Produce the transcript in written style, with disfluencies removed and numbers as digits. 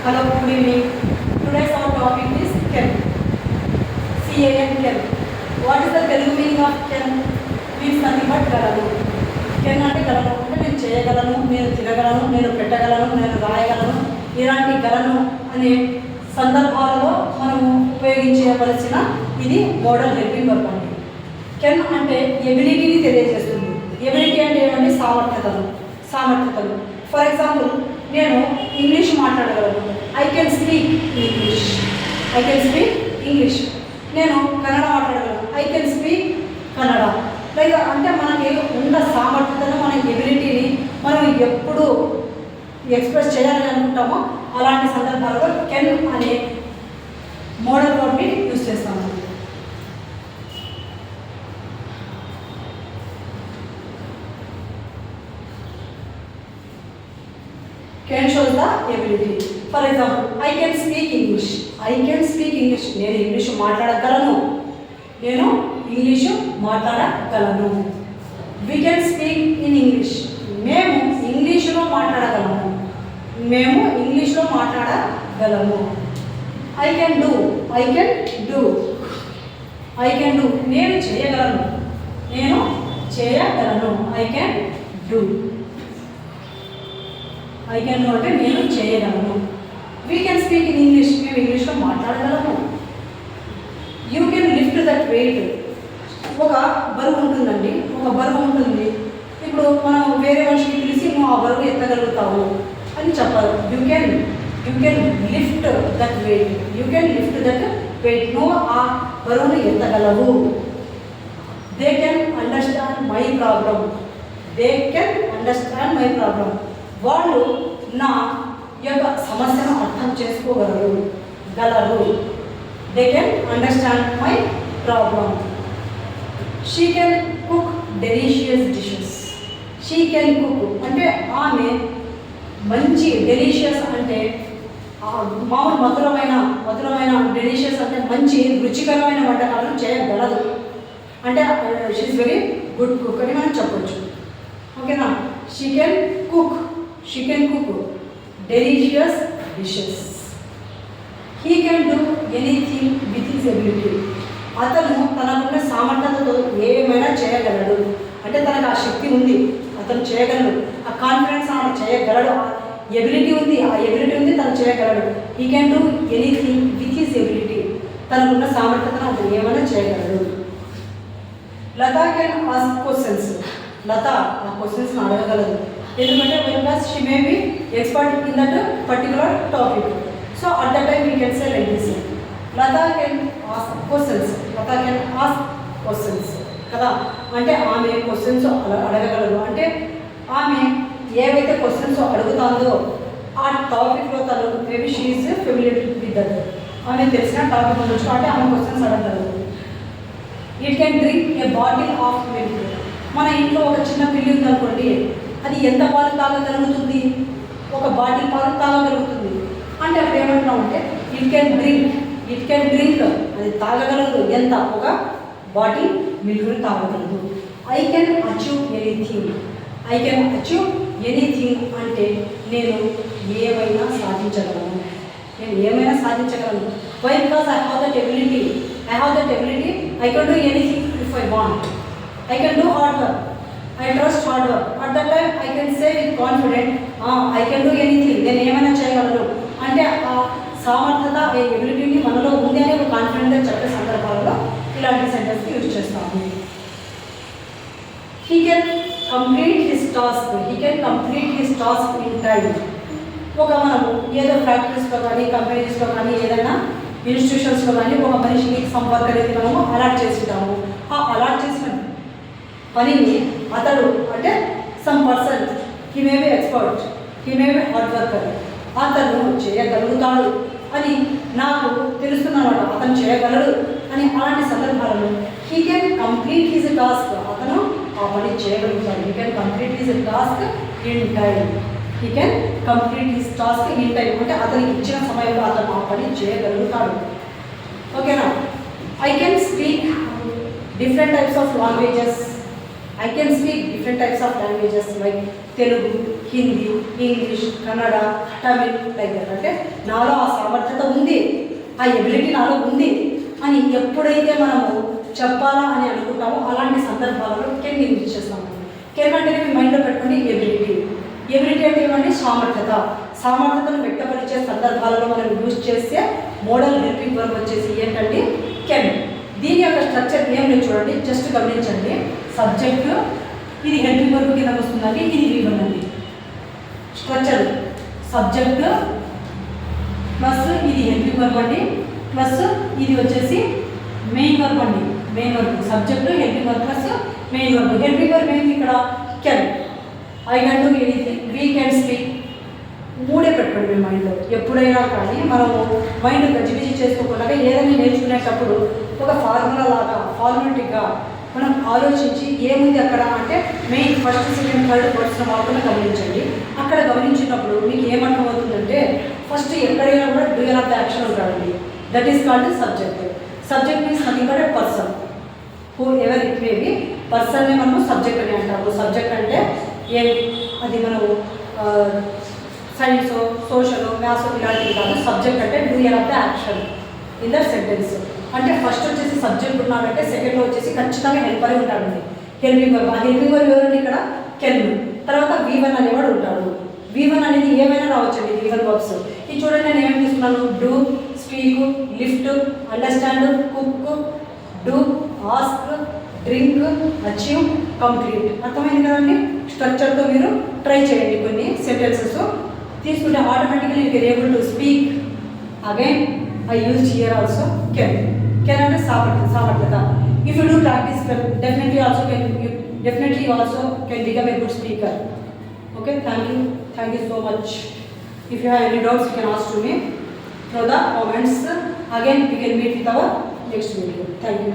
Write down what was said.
Hello, good evening. Today's our topic is can. C-A-N, can. What is the Telugu meaning of can? Means nothing but galanu. Can అంటే గలను అంటే నేను చేయగలను, నేను తినగలను, నేను పెట్టగలను, నేను రాయగలను, ఇలాంటి గలను అనే సందర్భాలలో మనము ఉపయోగించవలసిన ఇది మోడల్ హెల్పింగ్ వర్బ్ అండి. కెన్ అంటే ఎబిలిటీని తెలియజేస్తుంది. ఎబిలిటీ అంటే ఏమంటే సామర్థ్యతలు. ఫర్ ఎగ్జాంపుల్, నేను ఇంగ్లీష్ మాట్లాడగలను. I can speak English. నేను కన్నడ మాట్లాడగలను. I can speak Kannada. Like అంటే మనకి ఉన్న సామర్థ్యతను, మన ఎబిలిటీని మనం ఎప్పుడు ఎక్స్ప్రెస్ చేయాలని అనుకుంటామో అలాంటి సందర్భాల్లో కెన్ అనే మోడల్ వర్బ్ని యూజ్ చేస్తాము. Can shows the ability. For example, I can speak English. నేను ఇంగ్లీష్ మాట్లాడగలను. We can speak in English. మేము ఇంగ్లీష్లో మాట్లాడగలము. I can do. నేను చేయగలను. I can do. అంటే నేను చేయగలను. We can speak in English. మేము ఇంగ్లీష్లో మాట్లాడగలము. You can lift that weight. ఒక బరువు ఉంటుంది. ఇప్పుడు మనం వేరే మనిషిని పిలిచి నువ్వు ఆ బరువు ఎత్తగలుగుతావు అని చెప్పాలి. You can lift that weight. నువ్వు ఆ బరువును ఎత్తగలవు. They can understand my problem. వాళ్ళు నా యొక్క సమస్యను అర్థం చేసుకోగలరు. They can understand my problem. She can cook delicious dishes. అంటే ఆమె మంచి డెలిషియస్ అంటే మామూలు మధురమైన డెలిషియస్ అంటే మంచి రుచికరమైన వంటకాలను చేయగలదు. అంటే షీఈస్ వెరీ గుడ్ కుక్ అని మనం చెప్పొచ్చు. ఓకేనా? She can cook delicious dishes. He can do anything with his ability. అతను తనకున్న సామర్థ్యతతో ఏమైనా చేయగలడు. అంటే తనకు ఆ శక్తి ఉంది, అతను చేయగలడు. ఆ కాన్ఫిడెన్స్ ఆమె చేయగలడు. ఎబిలిటీ ఉంది, తను చేయగలడు. He can do anything with his ability. తనకున్న సామర్థ్యతను అతను ఏమైనా చేయగలడు. లత కెన్ ఆస్క్ క్వశ్చన్స్. లత ఆ క్వశ్చన్స్ అడగగలదు. ఎందుకంటే because she may be expert in that particular topic. So at that time we can say like this. Lata can ask questions కదా. అంటే ఆమె questions అడగగలదు. అంటే ఆమె ఏవైతే క్వశ్చన్స్ అడుగుతుందో ఆ టాపిక్లో తను maybe she is familiar with that. ఆమె తెలిసిన టాపిక్ ఉండొచ్చు. అంటే ఆమె క్వశ్చన్స్ అడగగలదు. It can drink a bottle of milk. మన ఇంట్లో ఒక చిన్న పిల్లి ఉందనుకోండి, అది ఎంత పాలు తాగగలుగుతుంది? ఒక బాటిల్ పాలు తాగగలుగుతుంది. అంటే అప్పుడు ఏమంటున్నామంటే ఇట్ కెన్ డ్రింక్ అది తాగగలదు. ఎంత? ఒక బాటిల్ మిల్క్ని తాగగలదు. ఐ కెన్ అచీవ్ ఎనీథింగ్ అంటే నేను ఏమైనా సాధించగలను. Why? Because I have that ability. I can do anything if I want. I can do hard work. I trust hard work. At that time I can say with confidence, I can do anything. నేను ఏమైనా చేయగలను. అంటే ఆ సామర్థ్యత, ఆ ఎబిలిటీని మనలో ఉంది అని ఒక కాన్ఫిడెంట్గా చెప్పే సందర్భాలలో ఇలాంటి సెంటెన్స్ యూజ్ చేస్తాము. He can complete his task in time. ఒక మనము ఏదో ఫ్యాక్టరీస్లో కానీ, కంపెనీస్లో కానీ, ఏదైనా ఇన్స్టిట్యూషన్స్లో కానీ ఒక మనిషికి సంపర్క అనేది మనము అలాట్ చేసింటాము. ఆ అలాట్ చేసిన పనిని అతడు అంటే some person, he may be expert, he may be hard worker, అతను చేయగలుగుతాడు అని నాకు తెలుస్తున్నమాట. అతను చేయగలడు అని అలాంటి సందర్భాలలో he can complete his task. అతను ఆ పని చేయగలుగుతాడు. He can complete his task in time. అంటే అతనికి ఇచ్చిన సమయంలో అతను ఆ పని చేయగలుగుతాడు. ఓకేనా? I can speak different types of languages. I can speak different types of languages like Telugu, Hindi, English, Kannada, Tamil, like that. Okay. నాలో ఆ సామర్థ్యత ఉంది, ఆ ఎబిలిటీ నాలో ఉంది అని ఎప్పుడైతే మనము చెప్పాలా అని అనుకుంటామో అలాంటి సందర్భాలలో కెన్ యూజ్ చేస్తాము. కెన్ అంటే మీ మైండ్లో పెట్టుకుని ఎబిలిటీ. ఎబిలిటీ అంటే ఏమంటే సామర్థ్యత. సామర్థ్యతను వ్యక్తపరిచే సందర్భాలలో మనం యూజ్ చేస్తే మోడల్ హెల్పింగ్ వర్బ్ వచ్చేసి ఏంటంటే కెన్. దీని యొక్క స్ట్రక్చర్ ఏం లేదు చూడండి, జస్ట్ గమనించండి. సబ్జెక్ట్ ఇది హెల్పింగ్ వర్బ్ కింద వస్తుందండి, ఇది V1 అండి. స్ట్రక్చర్ సబ్జెక్ట్ ప్లస్ ఇది హెల్పింగ్ వర్బ్ అండి, ప్లస్ ఇది వచ్చేసి మెయిన్ వర్బ్ అండి. Main verb subject helping verb plus main verb. Helping verb ఏంటి ఇక్కడ can. I can do anything, we can speak. మూడే పెట్టుకోండి మీ మైండ్లో. ఎప్పుడైనా కానీ మనము మైండ్ గజిబిజి చేసుకోకుండా ఏదైనా నేర్చుకునేటప్పుడు ఒక ఫార్ములా లాగా ఫార్మేటిక్గా మనం ఆలోచించి ఏముంది అక్కడ అంటే main first second third person మాత్రమే గమనించండి. అక్కడ గమనించినప్పుడు మీకు ఏమర్థమవుతుందంటే ఫస్ట్ ఎక్కడైనా కూడా డూయర్ ఆఫ్ ద యాక్షన్ ఉంటాడండి. That is called subject. Subject means nothing but a person whoever it may be. పర్సన్నే మనము సబ్జెక్ట్ అని అంటాము. సబ్జెక్ట్ అంటే అది మనము సైన్స్ సోషల్ మ్యాథ్స్ ఇలాంటివి కాదు. సబ్జెక్ట్ అంటే doer of the action in the sentence. అంటే ఫస్ట్ వచ్చేసి సబ్జెక్ట్ ఉన్నాడంటే సెకండ్లో వచ్చేసి ఖచ్చితంగా హెల్పర్ ఉంటాడండి. Helping verb. ఆ హెల్పింగ్ వర్బ్ ఎవరండి ఇక్కడ కెన్. తర్వాత V1 అనేవాడు ఉంటాడు. V1 అనేది ఏమైనా రావచ్చండి V1 వర్బ్స్. ఇది చూడండి నేను ఏమేమి తీసుకున్నాను. Do, speak, lift, understand, cook, do, ask, drink, achieve, complete. అర్థమైంది కదండి. స్ట్రక్చర్తో మీరు ట్రై చేయండి కొన్ని సెంటెన్సెస్ తీసుకుంటే automatically you can able to speak. Again I used here also can. Can అంటే సామర్థ్యత. If you do practice, definitely also can become a good speaker. Okay, thank you so much. If you have any doubts, you can ask to me through the comments. Again, we can meet with our next video. Thank you.